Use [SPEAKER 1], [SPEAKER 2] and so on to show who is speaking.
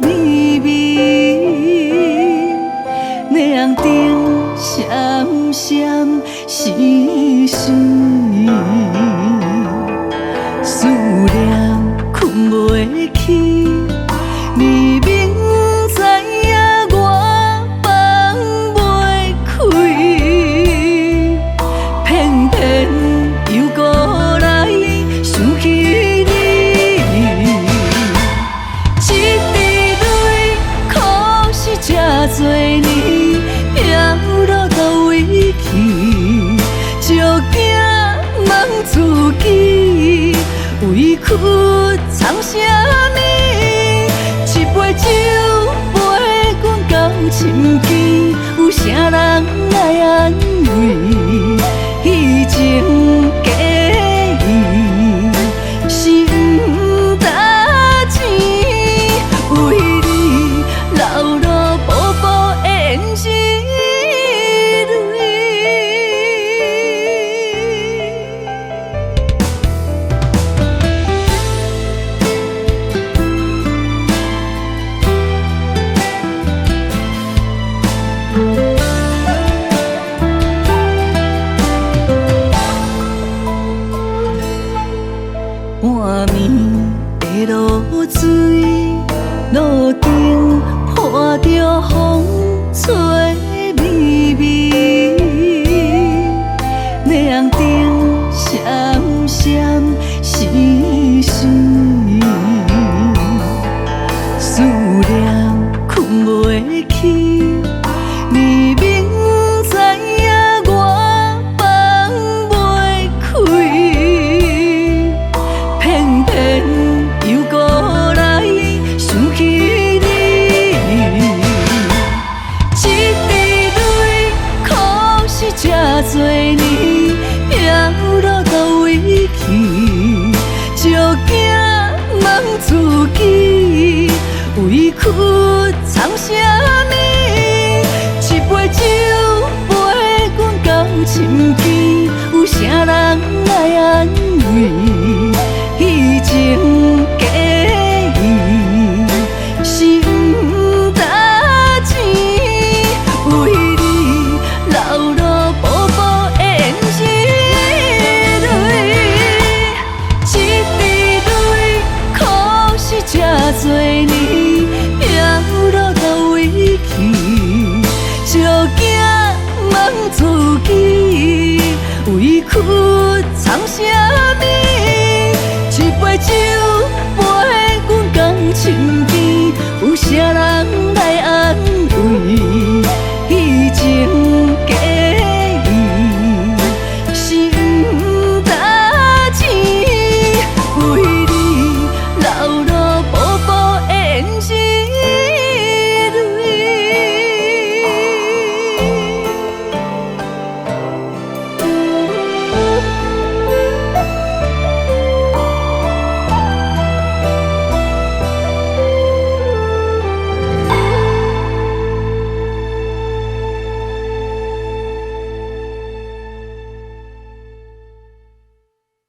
[SPEAKER 1] 微微，两灯闪闪时时，思念困袂去，你明知影我放袂开，偏偏又搁来想起你。一滴泪，苦是这多年，飘落倒位去，就惊问自己，委屈藏啥物？一杯酒陪阮到深更，有啥人来安慰？以前假意是不值钱，为你流落薄薄的胭脂泪。半暝的露水，路顶伴着风吹微微，两灯闪闪时时，思念困袂去，你明知影我放袂开，偏偏又搁来想起你。一滴泪，苦是这多年，飘落倒位去，就惊问自己，委屈藏啥物？一杯酒陪阮到深更，有啥人来安慰？以前假意是不值钱，为你流落薄薄的胭脂泪。一滴泪，苦是这多年，飘落倒位去，就惊问自己，委屈藏啥？